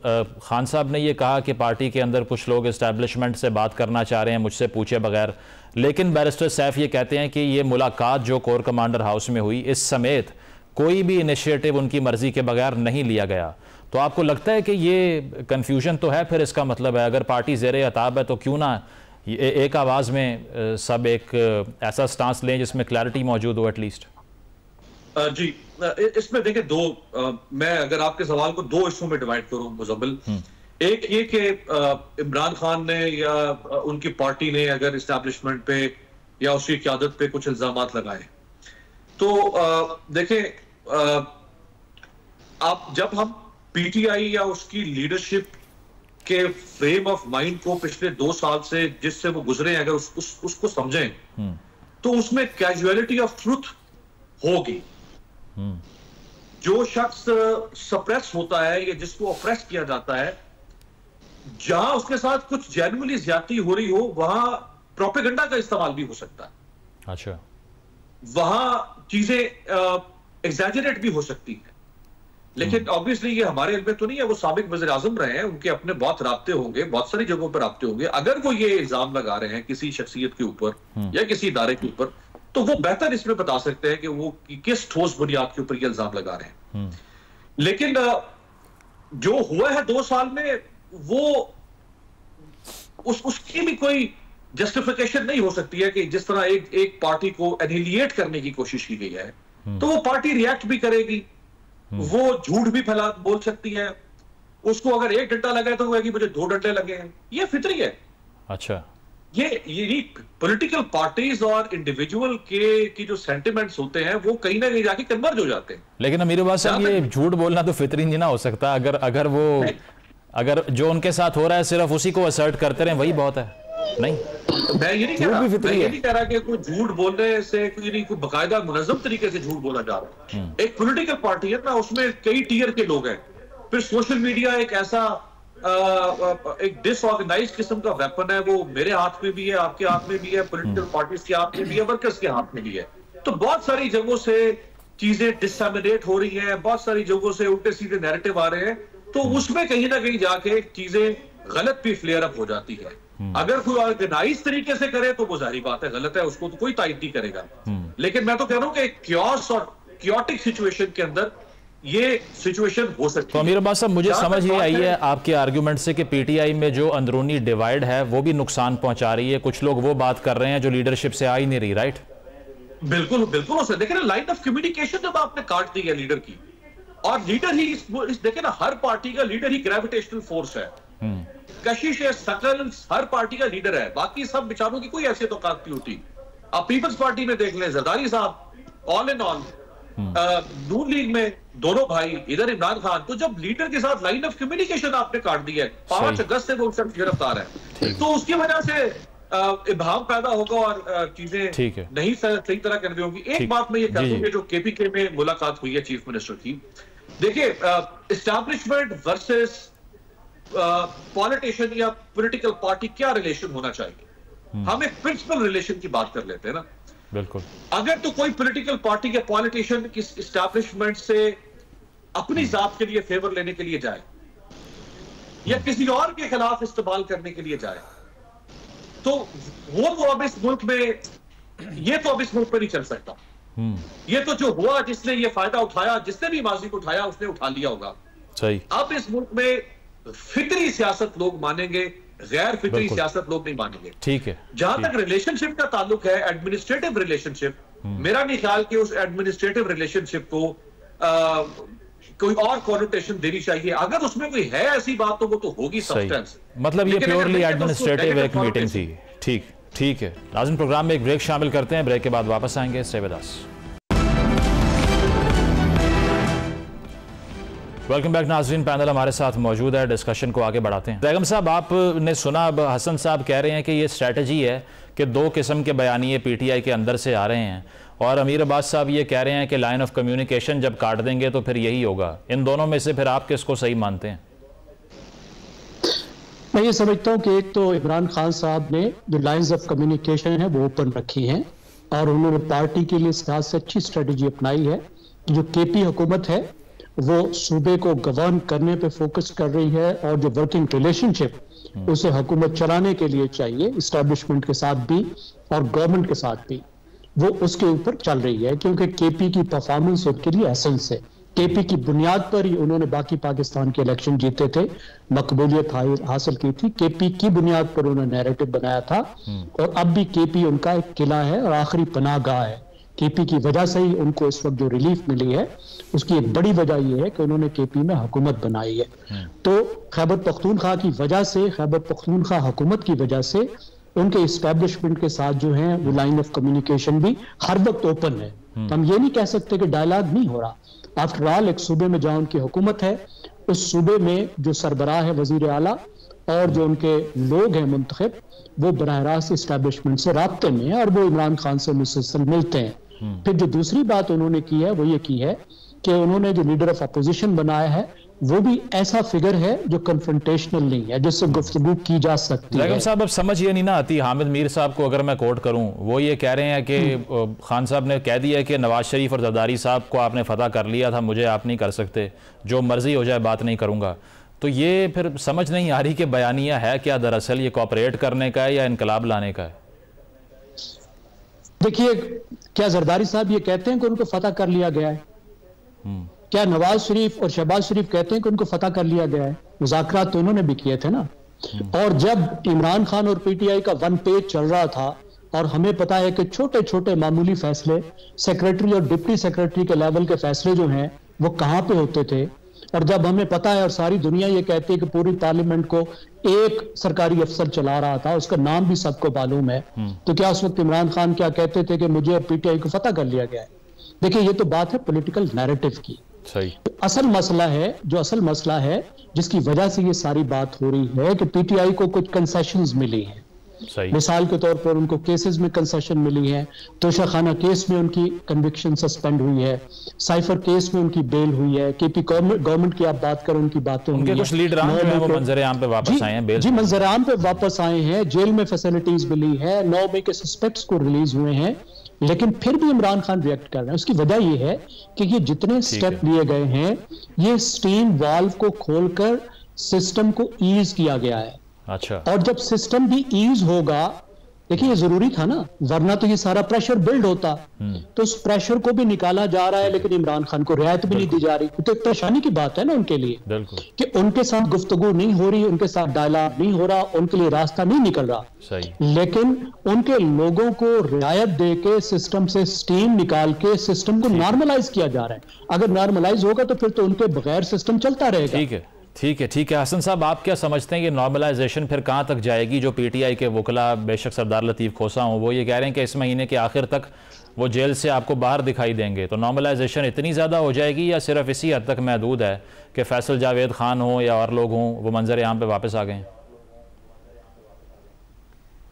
खान साहब ने यह कहा कि पार्टी के अंदर कुछ लोग इस्टेब्लिशमेंट से बात करना चाह रहे हैं मुझसे पूछे बगैर, लेकिन बैरिस्टर सैफ ये कहते हैं कि ये मुलाकात जो कोर कमांडर हाउस में हुई, इस समेत कोई भी इनिशिएटिव उनकी मर्जी के बगैर नहीं लिया गया। तो आपको लगता है कि ये कन्फ्यूजन तो है? फिर इसका मतलब है अगर पार्टी ज़ेरे अताब है तो क्यों ना एक आवाज़ में सब एक ऐसा स्टांस लें जिसमें क्लैरिटी मौजूद हो एटलीस्ट? जी, इसमें देखिए मैं अगर आपके सवाल को दो हिस्सों में डिवाइड करूं मुजम्मिल, एक ये कि इमरान खान ने या उनकी पार्टी ने अगर इस्टेब्लिशमेंट पे या उसकी क़यादत पे कुछ इल्जामात लगाए तो देखें आप जब हम पीटीआई या उसकी लीडरशिप के फ्रेम ऑफ माइंड को पिछले 2 साल से जिससे वो गुजरे अगर उसको समझें तो उसमें कैजुअलिटी ऑफ ट्रुथ होगी। जो शख्स सप्रेस होता है या जिसको ऑप्रेस किया जाता है, जहां उसके साथ कुछ जेन्युइनली ज्यादती हो रही हो वहां प्रोपेगेंडा का इस्तेमाल भी हो सकता है। अच्छा, वहां चीजें एग्जैजरेट भी हो सकती है। लेकिन ऑब्वियसली ये हमारे इल्म में तो नहीं है, वो साबिक वज़ीर आज़म रहे हैं, उनके अपने बहुत राब्ते होंगे, बहुत सारी जगहों पर राब्ते होंगे। अगर वो ये इल्जाम लगा रहे हैं किसी शख्सियत के ऊपर या किसी इदारे के ऊपर, तो वो बेहतर इसमें बता सकते हैं कि वो किस ठोस बुनियाद के ऊपर ये इल्जाम लगा रहे हैं। लेकिन जो हुआ है 2 साल में, वो उसकी भी कोई जस्टिफिकेशन नहीं हो सकती है कि जिस तरह एक पार्टी को एनिलिएट करने की कोशिश की गई है, तो वो पार्टी रिएक्ट भी करेगी, वो झूठ भी बोल सकती है। उसको अगर 1 डंडा लगा है तो वो कहेगी मुझे 2 डंडे लगे हैं, ये फितरी है। अच्छा, ये पॉलिटिकल पार्टीज और इंडिविजुअल की जो सेंटिमेंट्स होते हैं वो कहीं ना कहीं जाके कन्वर्ज हो जाते हैं। लेकिन अमीर अब्बास साहब, ये झूठ बोलना तो फितरी नहीं ना हो सकता। अगर जो उनके साथ हो रहा है सिर्फ उसी को असर्ट करते रहे, वही बहुत है। नहीं, मैं ये नहीं कह रहा कि कोई झूठ बोलने से कोई बाकायदा मुनज़्ज़म तरीके से झूठ बोला जा रहा है। एक पॉलिटिकल पार्टी है ना, उसमें कई टीयर के लोग हैं। फिर सोशल मीडिया एक ऐसा एक डिसऑर्गेनाइज्ड किस्म का वेपन है, वो मेरे हाथ में भी है, आपके हाथ में भी है, पॉलिटिकल पार्टीज के हाथ में भी है, वर्कर्स के हाथ में भी है। तो बहुत सारी जगहों से चीजें डिसमिनेट हो रही हैं, बहुत सारी जगहों से उल्टे सीधे नैरेटिव आ रहे हैं, तो उसमें कहीं ना कहीं जाके चीजें गलत भी फ्लेयर अप हो जाती है। अगर कोई ऑर्गेनाइज तरीके से करे तो वो जाहिर बात है गलत है, उसको तो कोई तायद नहीं करेगा। लेकिन मैं तो कह रहा हूं कि क्योस और क्योटिक सिचुएशन के अंदर ये सिचुएशन हो सकती है। तो अमीर अब्बास साहब, मुझे समझ ये आई है आपके आर्गुमेंट से कि पीटीआई में जो अंदरूनी डिवाइड है वो भी नुकसान पहुंचा रही है। कुछ लोग वो बात कर रहे हैं जो लीडरशिप से आ ही नहीं रही, राइट? बिल्कुल बिल्कुल सर। देखें ना, लाइन ऑफ कम्युनिकेशन जब आपने काट दी है लीडर की, और लीडर ही देखें ना, हर पार्टी का लीडर ही ग्रेविटेशनल फोर्स है। कशिश सकल हर पार्टी का लीडर है, बाकी सब बेचारों की कोई हैसियत औकात नहीं होती। आप पीपल्स पार्टी में देख लें, जरदारी साहब, all in all Noon league में दोनों भाई, इधर इमरान खान। तो जब लीडर के साथ लाइन ऑफ कम्युनिकेशन आपने काट दी है, 5 अगस्त से वो सब गिरफ्तार है, तो उसकी वजह से इब्हाम पैदा होगा और चीजें नहीं सही तरह करनी होगी। एक बात मैं ये कर दूं कि जो केपीके में मुलाकात हुई है चीफ मिनिस्टर की, देखिए एस्टैब्लिशमेंट वर्सेस पॉलिटिशियन या पॉलिटिकल पार्टी क्या रिलेशन होना चाहिए। हम एक प्रिंसिपल रिलेशन की बात कर लेते हैं ना। बिल्कुल। अगर तो कोई पॉलिटिकल पार्टी या पॉलिटिशियन किस एस्टैब्लिशमेंट से अपनी जात के लिए फेवर लेने के लिए जाए या किसी और के खिलाफ इस्तेमाल करने के लिए जाए, तो वो तो अब इस मुल्क में नहीं चल सकता। ये तो जो हुआ, जिसने ये फायदा उठाया, जिसने भी माजी को उठाया, उसने उठा लिया होगा। सही। अब इस मुल्क में फितरी सियासत लोग मानेंगे, गैर फितरी सियासत लोग नहीं मानेंगे। ठीक है। जहां तक रिलेशनशिप का ताल्लुक है, एडमिनिस्ट्रेटिव रिलेशनशिप, मेरा नहीं ख्याल कि उस एडमिनिस्ट्रेटिव रिलेशनशिप को कोई और कॉनोटेशन देनी चाहिए। अगर उसमें कोई है ऐसी बात तो वो तो होगी सब्सटेंस। मतलब ये प्योरली एडमिनिस्ट्रेटिव एक मीटिंग थी। ठीक है। नाज़रीन, प्रोग्राम में एक ब्रेक शामिल करते हैं, ब्रेक के बाद वापस आएंगे। Stay with us. Welcome back नाज़रीन, पैनल हमारे साथ मौजूद है, डिस्कशन को आगे बढ़ाते हैं। बेगम साहब, आपने सुना, अब हसन साहब कह रहे हैं कि ये स्ट्रेटजी है कि 2 किस्म के बयानिए पीटीआई के अंदर से आ रहे हैं, और अमीर अब्बास साहब ये कह रहे हैं कि लाइन ऑफ कम्युनिकेशन जब काट देंगे तो फिर यही होगा। इन दोनों में से फिर आप किसको सही मानते हैं? मैं ये समझता हूँ कि एक तो इमरान खान साहब ने जो लाइंस ऑफ कम्युनिकेशन है वो ओपन रखी हैं, और उन्होंने पार्टी के लिए से अच्छी स्ट्रेटजी अपनाई है। जो केपी हुकूमत है वो सूबे को गवर्न करने पे फोकस कर रही है, और जो वर्किंग रिलेशनशिप उसे हुकूमत चलाने के लिए चाहिए, इस्टेब्लिशमेंट के साथ भी और गवर्नमेंट के साथ भी, वो उसके ऊपर चल रही है। क्योंकि केपी की परफॉर्मेंस उनके लिए एसेंस है। केपी की बुनियाद पर ही उन्होंने बाकी पाकिस्तान के इलेक्शन जीते थे, मकबूलियत हासिल की थी। केपी की बुनियाद पर उन्होंने नैरेटिव बनाया था, और अब भी केपी उनका एक किला है और आखिरी पनाहगाह है। केपी की वजह से ही उनको इस वक्त जो रिलीफ मिली है, उसकी एक बड़ी वजह यह है कि उन्होंने केपी में हुकूमत बनाई है। तो खैबर पख्तूनख्वा की वजह से, खैबर पख्तूनख्वा हुकूमत की वजह से उनके इस्टेब्लिशमेंट के साथ जो है वो लाइन ऑफ कम्युनिकेशन भी हर वक्त ओपन है। तो हम ये नहीं कह सकते कि डायलॉग नहीं हो रहा। आफ्टर ऑल, एक सूबे में जहां उनकी हुकूमत है, उस सूबे में जो सरबराह है वजीर आला और जो उनके लोग हैं मुंतखब, वो बराह रास्त इस्टेब्लिशमेंट से राब्ते में है, और वो इमरान खान से मुसलसल मिलते हैं। फिर जो दूसरी बात उन्होंने की है वो ये की है कि उन्होंने जो लीडर ऑफ अपोजिशन बनाया है वो भी ऐसा फिगर है जो कन्फ्रंटेशनल नहीं है, जिससे गुफ्तगू की जा सकती है। लेकिन साहब अब समझ ये नहीं ना आती, हामिद मीर साहब को अगर मैं कोट करूं, वो ये कह रहे हैं कि खान साहब ने कह दिया कि नवाज शरीफ और जरदारी साहब को आपने फतह कर लिया था, मुझे आप नहीं कर सकते, जो मर्जी हो जाए बात नहीं करूंगा। तो ये फिर समझ नहीं आ रही कि बयानिया है क्या दरअसल, ये कोऑपरेट करने का है या इनकलाब लाने का है? देखिए, क्या जरदारी साहब ये कहते हैं कि उनको फतह कर लिया गया है? क्या नवाज शरीफ और शहबाज शरीफ कहते हैं कि उनको फतह कर लिया गया है? मुज़ाकरात तो उन्होंने भी किए थे ना। और जब इमरान खान और पीटीआई का वन पेज चल रहा था, और हमें पता है कि छोटे छोटे मामूली फैसले, सेक्रेटरी और डिप्टी सेक्रेटरी के लेवल के फैसले जो हैं वो कहां पे होते थे, और जब हमें पता है और सारी दुनिया ये कहती है कि पूरी पार्लियामेंट को एक सरकारी अफसर चला रहा था, उसका नाम भी सबको मालूम है, तो क्या उस वक्त इमरान खान क्या कहते थे कि मुझे और पीटीआई को फतह कर लिया गया है? देखिए, ये तो बात है पॉलिटिकल नैरेटिव की। सही। तो असल मसला है जिसकी वजह से ये सारी बात हो रही है कि पीटीआई को कुछ कंसेशंस मिली हैं। सही। मिसाल के तौर पर उनको केसेस में कंसेशन मिली है, तोशा खाना केस में उनकी कन्विक्शन सस्पेंड हुई है, साइफर केस में उनकी बेल हुई है, केपी गवर्नमेंट की आप बात करें, उनकी बातें उनके कुछ लीडरान जो हैं वो मंजर-ए-आम पे वापस आए हैं, बेल जी मंजर-ए-आम पे वापस आए हैं, जेल में फैसिलिटीज मिली है, 9 मई के सस्पेक्ट्स को रिलीज हुए हैं, लेकिन फिर भी इमरान खान रिएक्ट कर रहे हैं। उसकी वजह यह है कि ये जितने स्टेप लिए गए हैं, ये स्टीम वाल्व को खोलकर सिस्टम को ईज किया गया है। अच्छा। और जब सिस्टम भी ईज होगा, देखिए ये जरूरी था ना, वरना तो ये सारा प्रेशर बिल्ड होता। तो उस प्रेशर को भी निकाला जा रहा है, लेकिन इमरान खान को रियायत भी नहीं दी जा रही। तो एक परेशानी की बात है ना उनके लिए, बिल्कुल, कि उनके साथ गुफ्तगू नहीं हो रही, उनके साथ डायलॉग नहीं हो रहा, उनके लिए रास्ता नहीं निकल रहा। सही। लेकिन उनके लोगों को रियायत दे के सिस्टम से स्टीम निकाल के सिस्टम को नॉर्मलाइज किया जा रहा है। अगर नॉर्मलाइज होगा तो फिर तो उनके बगैर सिस्टम चलता रहेगा। ठीक है, ठीक है, ठीक है। हसन साहब, आप क्या समझते हैं कि नॉर्मलाइजेशन फिर कहाँ तक जाएगी? जो पीटीआई के वकला, बेशक सरदार लतीफ़ खोसा हों, वो ये कह रहे हैं कि इस महीने के आखिर तक वो जेल से आपको बाहर दिखाई देंगे। तो नॉर्मलाइजेशन इतनी ज़्यादा हो जाएगी या सिर्फ इसी हद तक महदूद है कि फैसल जावेद खान हो या और लोग हों वो मंजर-ए-आम पे वापस आ गए?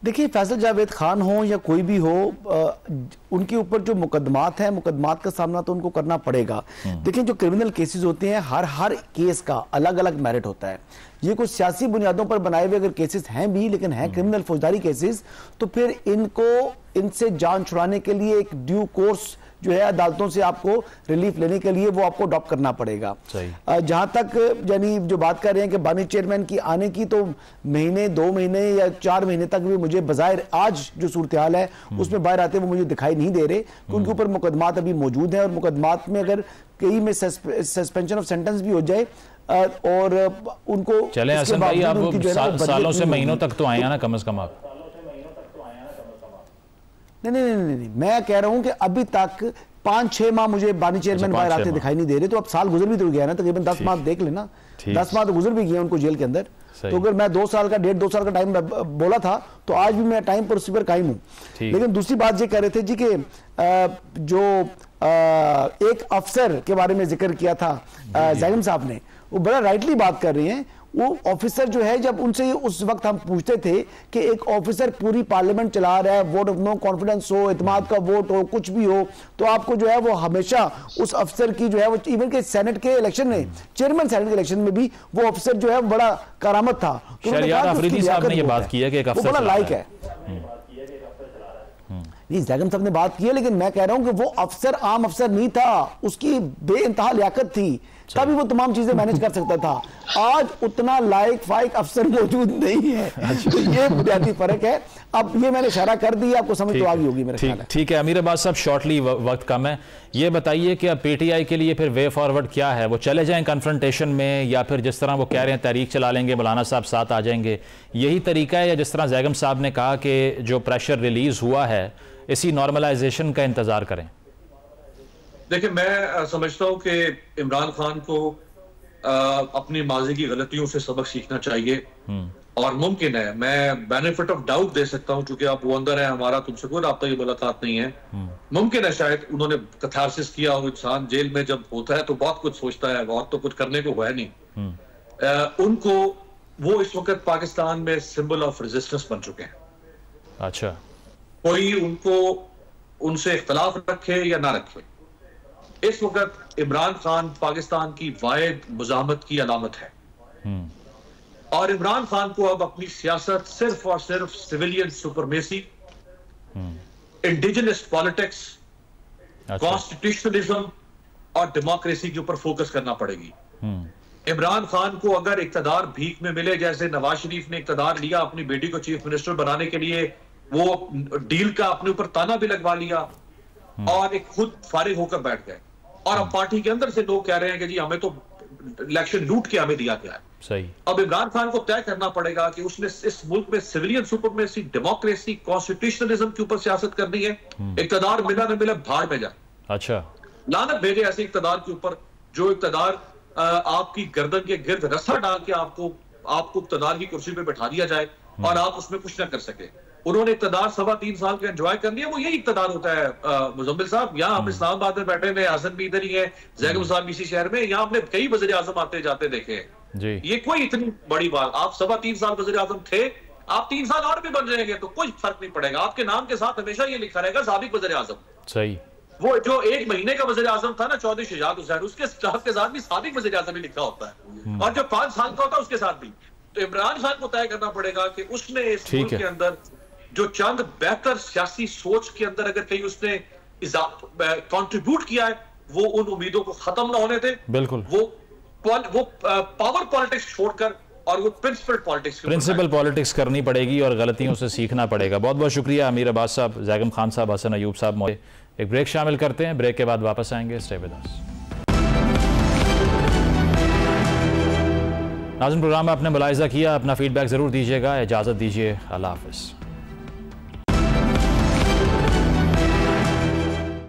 देखिए, फैसल जावेद खान हो या कोई भी हो, उनके ऊपर जो मुकदमात हैं, मुकदमात का सामना तो उनको करना पड़ेगा। देखिए, जो क्रिमिनल केसेस होते हैं, हर केस का अलग अलग मेरिट होता है। ये कुछ सियासी बुनियादों पर बनाए हुए अगर केसेस हैं भी, लेकिन हैं क्रिमिनल फौजदारी केसेस, तो फिर इनसे जान छुड़ाने के लिए एक ड्यू कोर्स जो है अदालतों से आपको रिलीफ लेने के लिए वो आपको अडॉप्ट करना पड़ेगा। जहां तक यानी जो बात कर रहे हैं कि बानी चेयरमैन की आने की, तो महीने 2 महीने या 4 महीने तक भी मुझे बजाय आज जो सूरत हाल है उसमें बाहर आते वो मुझे दिखाई नहीं दे रहे, कि उनके ऊपर मुकदमात अभी मौजूद हैं, और मुकदमात में अगर कई में सस्पेंशन ऑफ सेंटेंस भी हो जाए और उनको चले हसन भाई, आप सालों से महीनों तक तो आए हैं ना, कम से कम आप। नहीं, मैं कह रहा हूं कि अभी तक 5-6 माह मुझे बानी चेयरमैन बाहर आते दिखाई नहीं दे रहे। तो अब साल गुजर भी तो गया ना, तकरीबन 10 माह देख लेना, 10 माह तो गुजर भी गया उनको जेल के अंदर। तो अगर मैं 2 साल का 1.5-2 साल का टाइम बोला था, तो आज भी मैं टाइम पर उसी पर कायम हूं। लेकिन दूसरी बात ये कह रहे थे जी कि जो एक अफसर के बारे में जिक्र किया था ज़ैगम साहब ने, वो बड़ा राइटली बात कर रहे हैं। वो ऑफिसर जो है, जब उनसे उस वक्त हम पूछते थे कि एक ऑफिसर पूरी पार्लियामेंट चला रहा है, वोट ऑफ नो कॉन्फिडेंस हो, इत्मीनान का वोट हो, कुछ भी हो, तो आपको जो है वो हमेशा उस अफसर की जो है वो, इवन के सेनेट के इलेक्शन में, चेयरमैन सेनेट के इलेक्शन में भी वो अफसर जो है बड़ा करामत था। तो अफरीदी साहब ने ये बात की है कि एक अफसर बड़ा लायक है। जी, ज़ैगम साहब ने बात की है, लेकिन मैं कह रहा हूं कि वो अफसर आम अफसर नहीं था, उसकी बेइंतहा लियाकत थी, तभी वो तमाम चीजें मैनेज कर सकता था। आज उतना लायक फाइक अफसर मौजूद नहीं है। तो ये बुनियादी फर्क है। अब ये मैंने इशारा कर दिया, आपको समझ तो आ गई होगी मेरे ख्याल है। ठीक है अमीर अब्बास साहब, शॉर्टली वक्त कम है, ये बताइए कि अब पीटीआई के लिए फिर वे फॉरवर्ड क्या है? वो चले जाएं कन्फ्रंटेशन में, या फिर जिस तरह वो कह रहे हैं तहरीक चला लेंगे, मौलाना साहब साथ आ जाएंगे, यही तरीका है? या जिस तरह ज़ैगम साहब ने कहा कि जो प्रेशर रिलीज हुआ है, इसी नॉर्मलाइजेशन का इंतजार करें? देखिए, मैं समझता हूं कि इमरान खान को अपनी माजी की गलतियों से सबक सीखना चाहिए, और मुमकिन है, मैं बेनिफिट ऑफ डाउट दे सकता हूं, क्योंकि आप वो अंदर है, हमारा तुमसे कोई राब्ता मुलाकात नहीं है, मुमकिन है शायद उन्होंने कैथारसिस किया हो। इंसान जेल में जब होता है तो बहुत कुछ सोचता है, बहुत तो कुछ करने को है नहीं। उनको वो इस वक्त पाकिस्तान में सिंबल ऑफ रेजिस्टेंस बन चुके हैं। अच्छा, कोई उनको उनसे इख्तलाफ रखे या ना रखे, इस वक्त इमरान खान पाकिस्तान की वाहिद मुजामत की अलामत है और इमरान खान को अब अपनी सियासत सिर्फ और सिर्फ civilian supremacy, indigenous politics, constitutionalism और डेमोक्रेसी के ऊपर फोकस करना पड़ेगी। इमरान खान को अगर इक्तदार भीख में मिले, जैसे नवाज शरीफ ने इक्तदार लिया अपनी बेटी को चीफ मिनिस्टर बनाने के लिए, वो डील का अपने ऊपर ताना भी लगवा लिया और एक खुद फारिग होकर बैठ गए और अब पार्टी के अंदर से लोग कह रहे हैं कि जी हमें तो इलेक्शन लूट के हमें दिया गया है। सही। अब इमरान खान को तय करना पड़ेगा कि उसने इस मुल्क में सिविलियन सुपरमेसी, डेमोक्रेसी, कॉन्स्टिट्यूशनलिज्म के ऊपर सियासत करनी है। इक्तदार मिला न मिले भाड़ में जाए, अच्छा लानत भेजे ऐसे इक्तदार के ऊपर जो इक्तदार आपकी गर्दन के गिर्द रस्सा डाल के आपको इक्तदार की कुर्सी पे बैठा दिया जाए और आप उसमें कुछ ना कर सके। उन्होंने इक्तदार 3.25 साल का एंजॉय कर लिया, वो यही इक्तदार होता है। मुजम्मिल साहब, यहाँ हम इस्लामाबाद में बैठे हैं, हसन भी इधर ही है, जैगम साहब इसी शहर में, यहाँ हमने कई वज़ीर आज़म आते जाते देखे हैं जी। ये कोई इतनी बड़ी बात, आप 3.25 साल वज़ीर आज़म थे, आप 3 साल और भी बन जाएंगे तो कोई फर्क नहीं पड़ेगा। आपके नाम के साथ हमेशा ये लिखा रहेगा साबिक वज़ीर आज़म। सही। वो जो 1 महीने का वज़ीर आज़म था ना चौधरी शहजाद हुसैन, उसके साथ भी साबिक वज़ीर आज़म ही लिखा होता है और जो 5 साल का होता है उसके साथ भी। तो इमरान खान को तय करना पड़ेगा कि उसने इस मुल्क के अंदर जो चंद बेहतर सियासी सोच के अंदर अगर कहीं उसने कंट्रीब्यूट किया है, वो उन उम्मीदों को खत्म ना होने दे। बिल्कुल। वो पावर पॉलिटिक्स छोड़कर और वो प्रिंसिपल पॉलिटिक्स करनी पड़ेगी और गलतियों से सीखना पड़ेगा। बहुत बहुत शुक्रिया अमीर अब्बास साहब, जैगम खान साहब, हसन अयूब साहब। एक ब्रेक शामिल करते हैं, ब्रेक के बाद वापस आएंगे। Stay with us. नाज़रीन, प्रोग्राम में आपने मुलाहिज़ा किया, अपना फीडबैक ज़रूर दीजिएगा। इजाज़त दीजिए, अल्लाह हाफ़िज़।